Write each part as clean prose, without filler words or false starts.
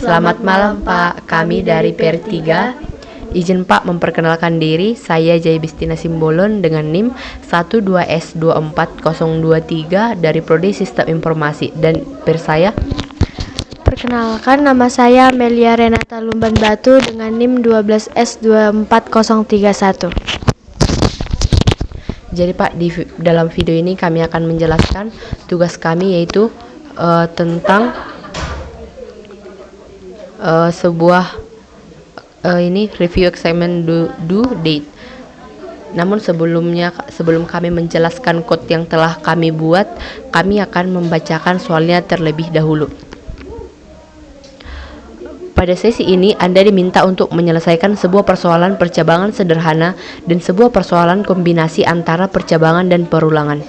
Selamat malam Pak, kami dari PR3. Izin Pak memperkenalkan diri, saya Jai Bistina Simbolon dengan NIM 12S24023 dari Prodi Sistem Informasi, dan per saya. Perkenalkan, nama saya Melia Renata Lumban Batu dengan NIM 12S24031. Jadi Pak, di dalam video ini kami akan menjelaskan tugas kami, yaitu tentang sebuah ini review assignment due date. Namun sebelum kami menjelaskan code yang telah kami buat, kami akan membacakan soalnya terlebih dahulu. Pada sesi ini, Anda diminta untuk menyelesaikan sebuah persoalan percabangan sederhana dan sebuah persoalan kombinasi antara percabangan dan perulangan.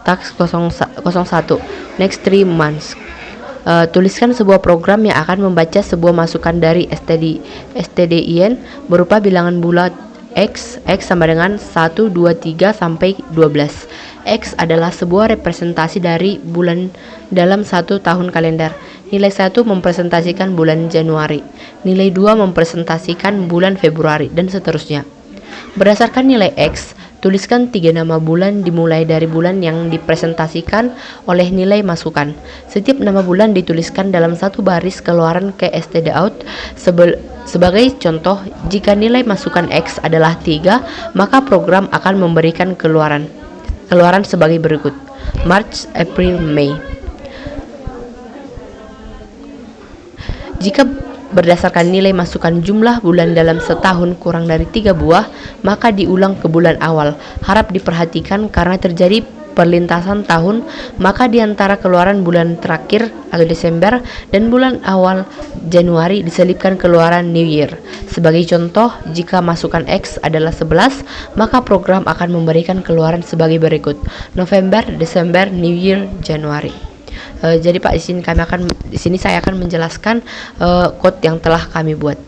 Task 01. Next 3 months. Tuliskan sebuah program yang akan membaca sebuah masukan dari stdin berupa bilangan bulat X sama dengan 1, 2, 3 sampai 12. X adalah sebuah representasi dari bulan dalam satu tahun kalender. Nilai 1 mempresentasikan bulan Januari, nilai 2 mempresentasikan bulan Februari, dan seterusnya. Berdasarkan nilai X, tuliskan 3 nama bulan dimulai dari bulan yang dipresentasikan oleh nilai masukan. Setiap nama bulan dituliskan dalam satu baris keluaran ke stdout. Sebagai contoh, jika nilai masukan X adalah 3, maka program akan memberikan keluaran sebagai berikut: March, April, May. Jika berdasarkan nilai masukan jumlah bulan dalam setahun kurang dari 3 buah, maka diulang ke bulan awal. Harap diperhatikan karena terjadi perlintasan tahun, maka di antara keluaran bulan terakhir atau Desember dan bulan awal Januari diselipkan keluaran New Year. Sebagai contoh, jika masukan X adalah 11, maka program akan memberikan keluaran sebagai berikut: November, Desember, New Year, Januari. Jadi Pak, di sini saya akan menjelaskan code yang telah kami buat.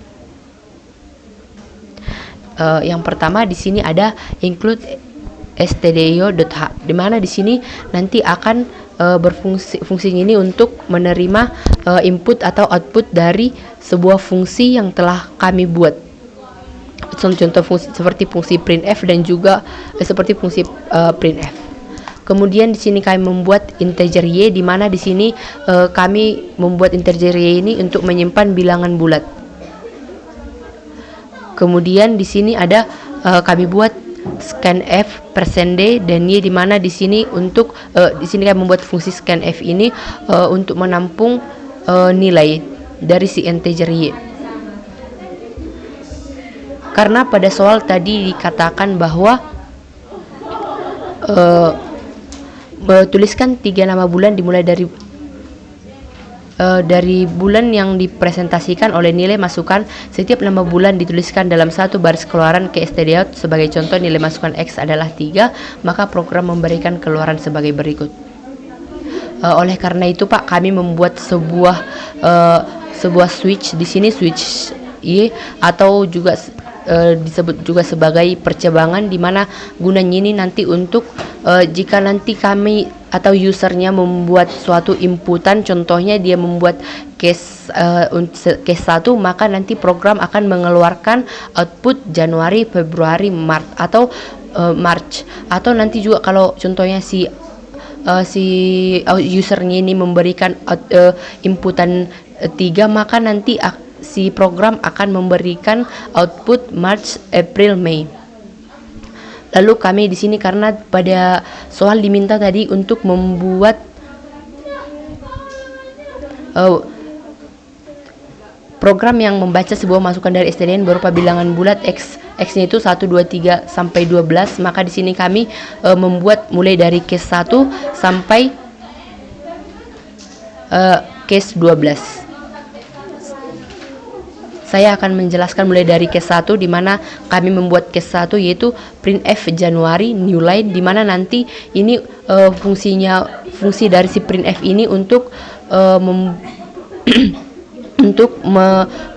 Yang pertama di sini ada include stdio.h, di mana di sini nanti akan fungsinya ini untuk menerima input atau output dari sebuah fungsi yang telah kami buat. Contoh fungsi seperti fungsi printf dan juga seperti fungsi printf. Kemudian di sini kami membuat integer y, di mana di sini kami membuat integer y ini untuk menyimpan bilangan bulat. Kemudian di sini ada kami buat scanf %d dan y, di mana di sini di sini kami membuat fungsi scanf ini untuk menampung nilai dari si integer y. Karena pada soal tadi dikatakan bahwa tuliskan 3 nama bulan dimulai dari bulan yang dipresentasikan oleh nilai masukan. Setiap nama bulan dituliskan dalam satu baris keluaran ke stdout. Sebagai contoh, nilai masukan X adalah 3, maka program memberikan keluaran sebagai berikut. Oleh karena itu Pak, kami membuat sebuah switch. Di sini switch Y atau juga disebut juga sebagai percabangan, di mana gunanya ini nanti untuk jika nanti kami atau usernya membuat suatu inputan, contohnya dia membuat case 1, maka nanti program akan mengeluarkan output Januari, Februari, Maret atau March. Atau nanti juga kalau contohnya si usernya ini memberikan inputan 3, maka nanti si program akan memberikan output March, April, May. Lalu kami di sini karena pada soal diminta tadi untuk membuat program yang membaca sebuah masukan dari stdin berupa bilangan bulat X-nya itu 1, 2, 3 sampai 12, maka di sini kami membuat mulai dari case 1 sampai case 12. Saya akan menjelaskan mulai dari case 1, di mana kami membuat case 1 yaitu printf Januari new line, di mana nanti ini fungsi dari si printf ini untuk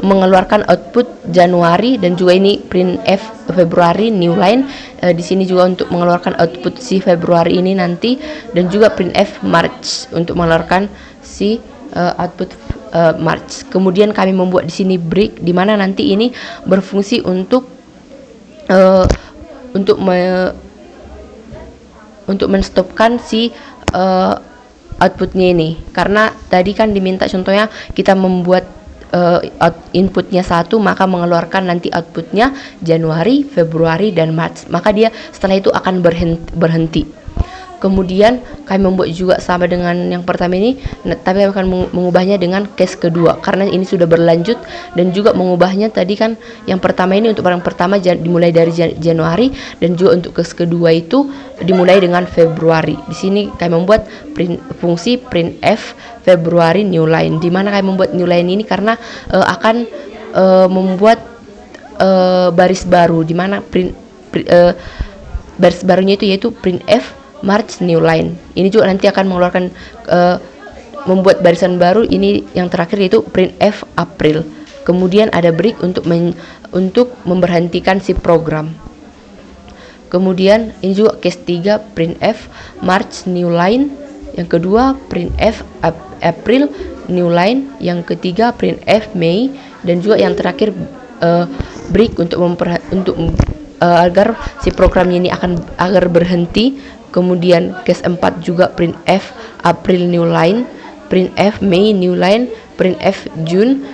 mengeluarkan output Januari, dan juga ini printf Februari new line. Di sini juga untuk mengeluarkan output si Februari ini nanti, dan juga printf March untuk mengeluarkan si output March. Kemudian kami membuat di sini break, di mana nanti ini berfungsi untuk menstopkan si outputnya ini, karena tadi kan diminta contohnya kita membuat inputnya 1, maka mengeluarkan nanti outputnya Januari, Februari, dan Maret, maka dia setelah itu akan berhenti. Kemudian kami membuat juga sama dengan yang pertama ini, tapi kami akan mengubahnya dengan case kedua karena ini sudah berlanjut, dan juga mengubahnya tadi kan yang pertama ini untuk barang pertama dimulai dari Januari, dan juga untuk case kedua itu dimulai dengan Februari. Di sini kami membuat fungsi printf Februari new line, di mana kami membuat new line ini karena akan membuat baris baru, di mana baris barunya itu yaitu printf March new line. Ini juga nanti akan mengeluarkan membuat barisan baru, ini yang terakhir yaitu printf April. Kemudian ada break untuk memberhentikan si program. Kemudian ini juga case 3 printf March new line, yang kedua printf April new line, yang ketiga printf May, dan juga yang terakhir break untuk agar si programnya ini agar berhenti. Kemudian case 4 juga printf April new line, printf May new line, printf June,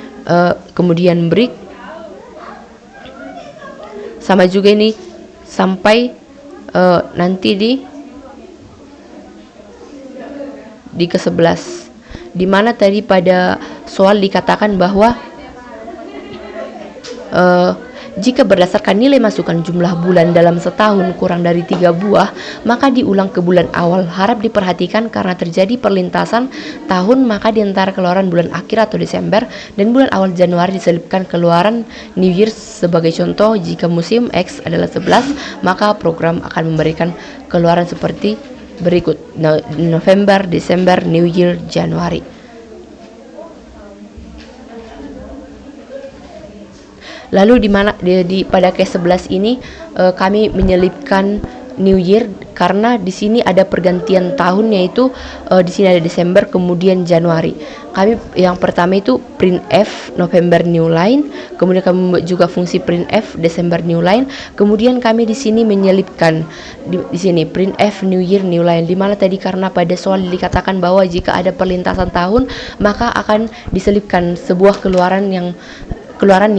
kemudian break. Sama juga ini sampai nanti di ke-11, di mana tadi pada soal dikatakan bahwa jika berdasarkan nilai masukan jumlah bulan dalam setahun kurang dari 3 buah, maka diulang ke bulan awal. Harap diperhatikan karena terjadi perlintasan tahun, maka di antara keluaran bulan akhir atau Desember dan bulan awal Januari diselipkan keluaran New Year. Sebagai contoh, jika musim X adalah 11, maka program akan memberikan keluaran seperti berikut: November, Desember, New Year, Januari. Lalu pada case 11 ini kami menyelipkan New Year karena di sini ada pergantian tahun, yaitu di sini ada Desember kemudian Januari. Kami yang pertama itu printf November new line, kemudian kami membuat juga fungsi printf Desember new line, kemudian kami di sini menyelipkan di sini printf New Year new line, di mana tadi karena pada soal dikatakan bahwa jika ada perlintasan tahun maka akan diselipkan sebuah keluaran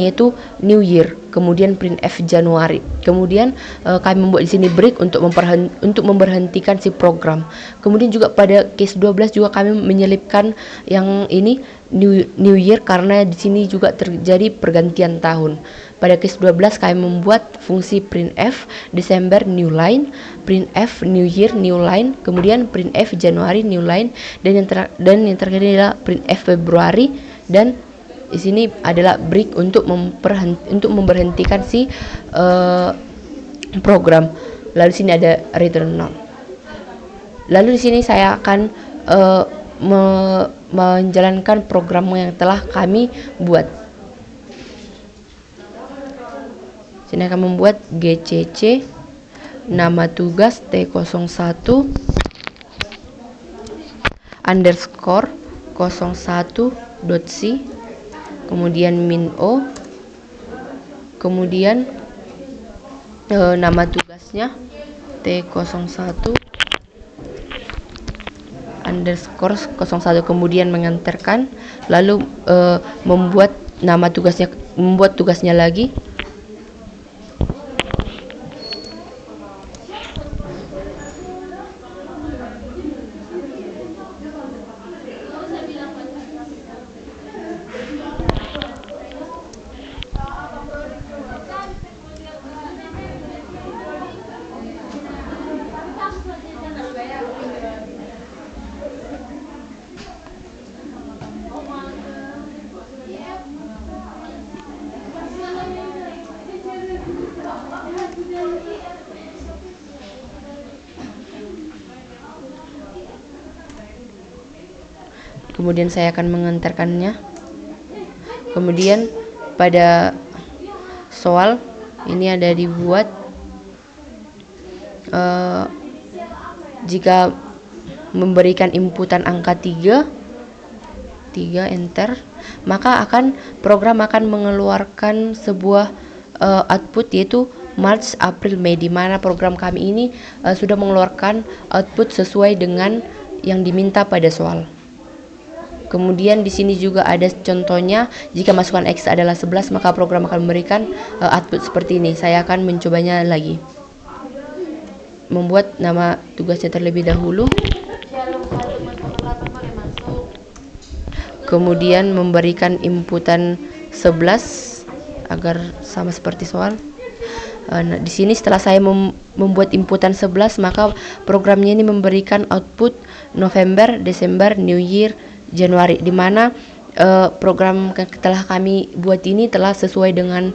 yaitu New Year, kemudian printf Januari. Kemudian kami membuat di sini break untuk memberhentikan si program. Kemudian juga pada case 12 juga kami menyelipkan yang ini New Year karena di sini juga terjadi pergantian tahun. Pada case 12 kami membuat fungsi printf December new line, printf New Year new line, kemudian printf Januari new line, dan yang terakhir adalah printf Februari, dan di sini adalah break untuk memberhentikan si program. Lalu di sini ada return null. Lalu di sini saya akan menjalankan program yang telah kami buat. Sini akan membuat gcc nama tugas T01 underscore 01.c, kemudian min o, kemudian nama tugasnya T01 underscore 01, kemudian mengantarkan, lalu membuat tugasnya lagi. Kemudian saya akan mengantarkannya. Kemudian pada soal ini ada dibuat jika memberikan inputan angka 3, 3 enter, maka program akan mengeluarkan sebuah output yaitu March, April, Mei, di mana program kami ini sudah mengeluarkan output sesuai dengan yang diminta pada soal. Kemudian di sini juga ada contohnya, jika masukan X adalah 11 maka program akan memberikan output seperti ini. Saya akan mencobanya lagi. Membuat nama tugasnya terlebih dahulu. Kemudian memberikan inputan 11 agar sama seperti soal. Nah, di sini setelah saya membuat inputan 11 maka programnya ini memberikan output November, Desember, New Year, Januari, di mana program yang telah kami buat ini telah sesuai dengan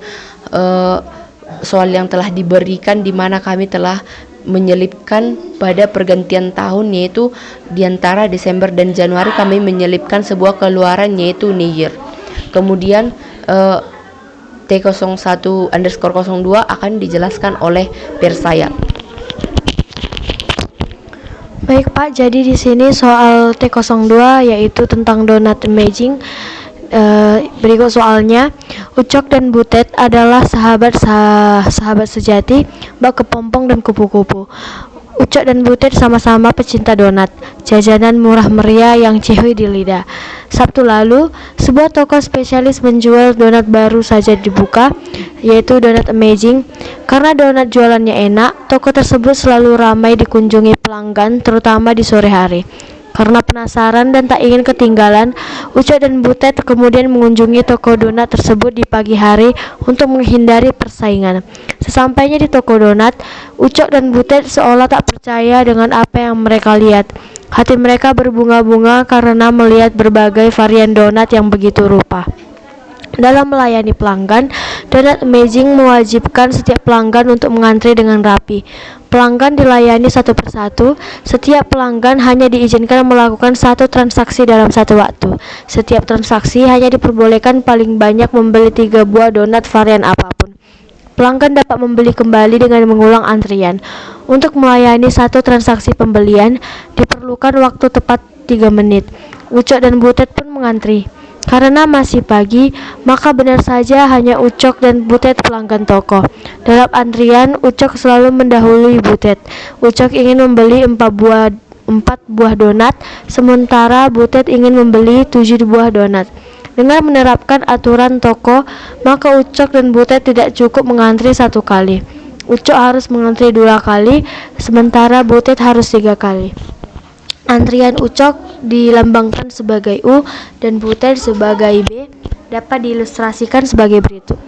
soal yang telah diberikan, di mana kami telah menyelipkan pada pergantian tahun, yaitu di antara Desember dan Januari kami menyelipkan sebuah keluaran yaitu New Year. Kemudian T01_02 akan dijelaskan oleh Persaya. Baik Pak, jadi di sini soal T02 yaitu tentang donut imaging. Berikut soalnya. Ucok dan Butet adalah sahabat sejati, bak kepompong dan kupu-kupu. Ucok dan Butet sama-sama pecinta donat, jajanan murah meriah yang cihuy di lidah. Sabtu lalu, sebuah toko spesialis menjual donat baru saja dibuka, yaitu Donut Amazing. Karena donat jualannya enak, toko tersebut selalu ramai dikunjungi pelanggan, terutama di sore hari. Karena penasaran dan tak ingin ketinggalan, Ucok dan Butet kemudian mengunjungi toko donat tersebut di pagi hari untuk menghindari persaingan. Sesampainya di toko donat, Ucok dan Butet seolah tak percaya dengan apa yang mereka lihat. Hati mereka berbunga-bunga karena melihat berbagai varian donat yang begitu rupa. Dalam melayani pelanggan, Donut Amazing mewajibkan setiap pelanggan untuk mengantri dengan rapi. Pelanggan dilayani satu persatu. Setiap pelanggan hanya diizinkan melakukan satu transaksi dalam satu waktu. Setiap transaksi hanya diperbolehkan paling banyak membeli 3 buah donat varian apapun. Pelanggan dapat membeli kembali dengan mengulang antrian. Untuk melayani satu transaksi pembelian, diperlukan waktu tepat 3 menit. Ucok dan Butet pun mengantri. Karena masih pagi, maka benar saja hanya Ucok dan Butet pelanggan toko. Dalam antrian, Ucok selalu mendahului Butet. Ucok ingin membeli 4 buah donat, sementara Butet ingin membeli 7 buah donat. Dengan menerapkan aturan toko, maka Ucok dan Butet tidak cukup mengantri 1 kali. Ucok harus mengantri 2 kali, sementara Butet harus 3 kali. Antrian Ucok dilambangkan sebagai U dan Butet sebagai B, dapat diilustrasikan sebagai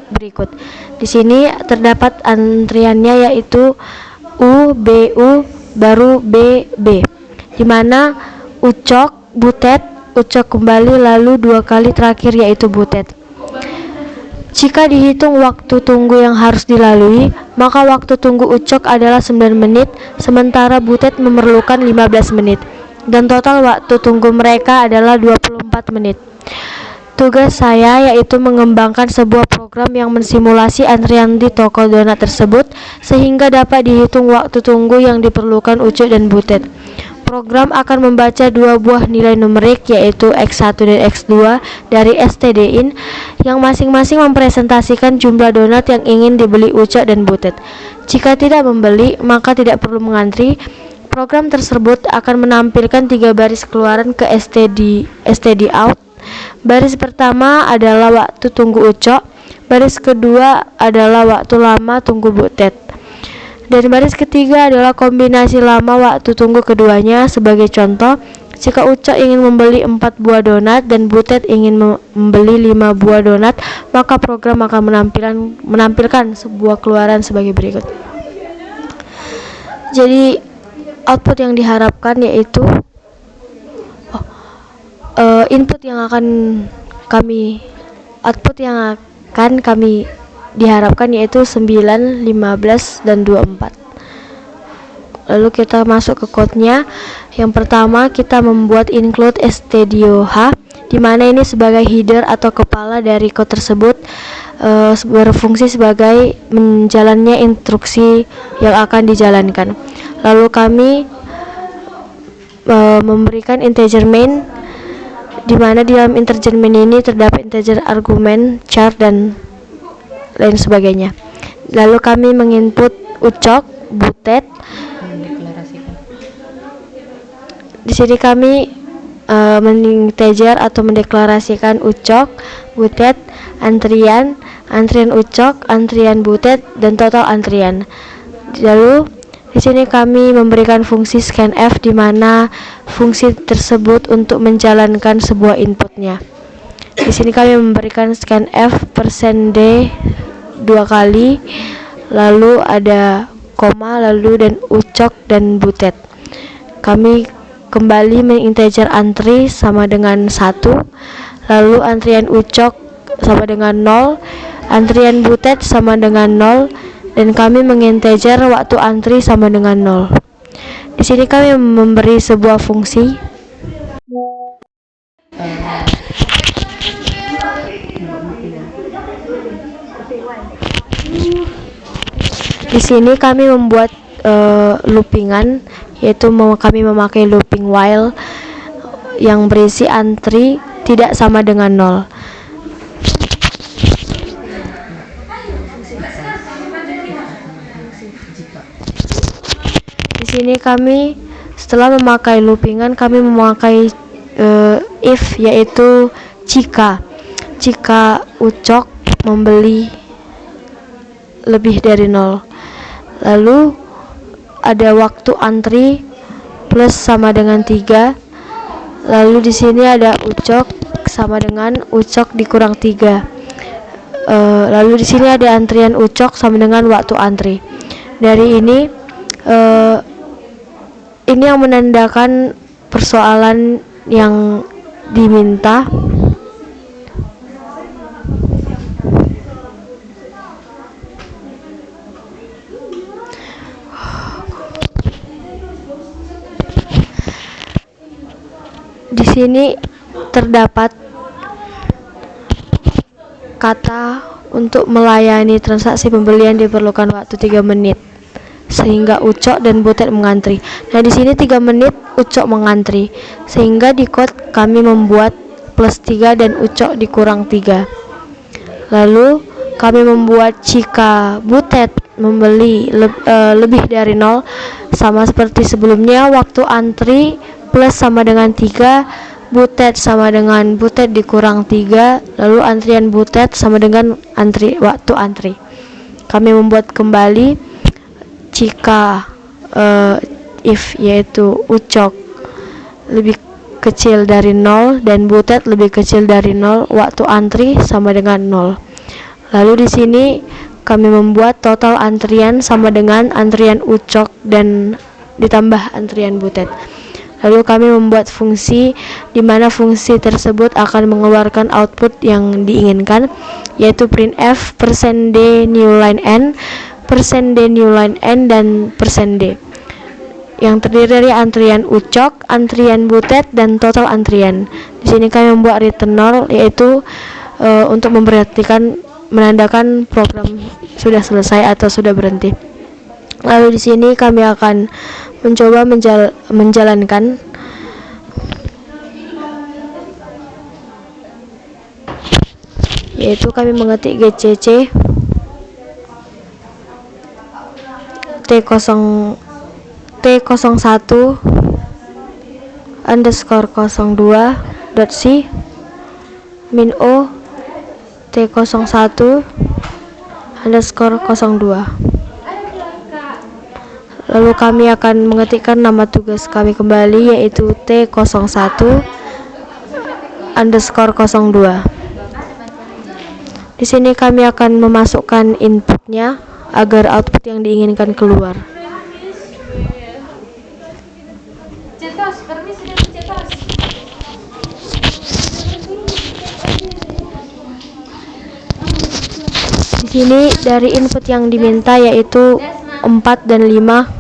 berikut. Di sini terdapat antriannya yaitu U, B, U, baru B, B. Di mana Ucok, Butet, Ucok kembali, lalu 2 kali terakhir yaitu Butet. Jika dihitung waktu tunggu yang harus dilalui, maka waktu tunggu Ucok adalah 9 menit, sementara Butet memerlukan 15 menit. Dan total waktu tunggu mereka adalah 24 menit. Tugas saya yaitu mengembangkan sebuah program yang mensimulasi antrian di toko donat tersebut sehingga dapat dihitung waktu tunggu yang diperlukan Ucok dan Butet. Program akan membaca 2 buah nilai numerik yaitu X1 dan X2 dari stdin yang masing-masing mempresentasikan jumlah donat yang ingin dibeli Ucok dan Butet. Jika tidak membeli, maka tidak perlu mengantri. Program tersebut akan menampilkan 3 baris keluaran ke std out. Baris pertama adalah waktu tunggu Ucok, baris kedua adalah waktu lama tunggu Butet, dan baris ketiga adalah kombinasi lama waktu tunggu keduanya. Sebagai contoh, jika Ucok ingin membeli 4 buah donat dan Butet ingin membeli 5 buah donat, maka program akan menampilkan sebuah keluaran sebagai berikut. Jadi output yang diharapkan yaitu output yang akan kami diharapkan yaitu 9, 15, dan 24. Lalu kita masuk ke code-nya. Yang pertama kita membuat include stdio_h, di mana ini sebagai header atau kepala dari code tersebut, berfungsi sebagai menjalannya instruksi yang akan dijalankan. Lalu kami memberikan integer main di mana di dalam integer main ini terdapat integer argumen, char, dan lain sebagainya. Lalu kami menginput ucok, butet. Di sini kami menginteger atau mendeklarasikan ucok, butet, antrian ucok, antrian butet, dan total antrian. Lalu di sini kami memberikan fungsi scanf, di mana fungsi tersebut untuk menjalankan sebuah inputnya. Di sini kami memberikan scanf %d 2 kali, lalu ada koma, lalu dan ucok dan butet. Kami kembali menginteger antri sama dengan 1, lalu antrian ucok sama dengan 0, antrian butet sama dengan 0, dan kami menginteger waktu antri sama dengan 0. Di sini kami memberi sebuah fungsi. Di sini kami membuat loopingan, yaitu kami memakai looping while yang berisi antri tidak sama dengan 0. Di sini kami setelah memakai loopingan, kami memakai if, yaitu jika ucok membeli lebih dari 0. Lalu ada waktu antri plus sama dengan 3. Lalu di sini ada ucok sama dengan ucok dikurang 3. Lalu di sini ada antrian ucok sama dengan waktu antri. Dari ini yang menandakan persoalan yang diminta. Di sini terdapat kata untuk melayani transaksi pembelian diperlukan waktu 3 menit sehingga ucok dan butet mengantri. Nah, di sini 3 menit ucok mengantri, sehingga di code kami membuat plus 3 dan ucok dikurang 3. Lalu kami membuat jika butet membeli lebih dari 0, sama seperti sebelumnya, waktu antri plus sama dengan 3, butet sama dengan butet dikurang 3, lalu antrian butet sama dengan waktu antri. Kami membuat kembali jika if, yaitu ucok lebih kecil dari 0 dan butet lebih kecil dari 0, waktu antri sama dengan 0. Lalu di sini kami membuat total antrian sama dengan antrian ucok dan ditambah antrian butet. Lalu kami membuat fungsi di mana fungsi tersebut akan mengeluarkan output yang diinginkan, yaitu printf %d newline n, %d newline n, dan %d, yang terdiri dari antrian ucok, antrian butet, dan total antrian. Di sini kami membuat return 0, yaitu untuk menandakan program sudah selesai atau sudah berhenti. Lalu di sini kami akan mencoba menjalankan. Yaitu kami mengetik gcc t01 underscore 02.c min o t01 underscore 02. Lalu kami akan mengetikkan nama tugas kami kembali, yaitu t01 underscore 02. Di sini kami akan memasukkan inputnya agar output yang diinginkan keluar. Di sini dari input yang diminta yaitu 4 dan 5.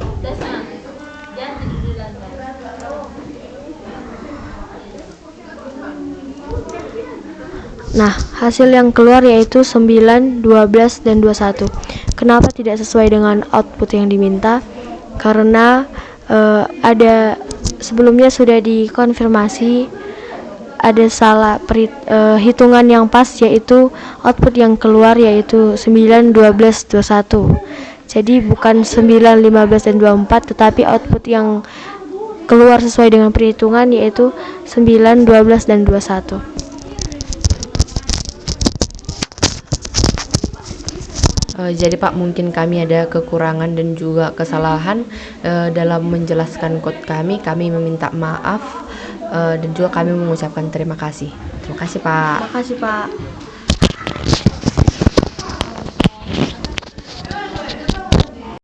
Nah, hasil yang keluar yaitu 9, 12, dan 21. Kenapa tidak sesuai dengan output yang diminta? Karena ada sebelumnya sudah dikonfirmasi ada salah hitungan yang pas, yaitu output yang keluar yaitu 9, 12, 21. Jadi bukan 9, 15, dan 24, tetapi output yang keluar sesuai dengan perhitungan yaitu 9, 12, dan 21. Jadi Pak, mungkin kami ada kekurangan dan juga kesalahan dalam menjelaskan code kami. Kami meminta maaf dan juga kami mengucapkan terima kasih. Terima kasih Pak. Terima kasih Pak.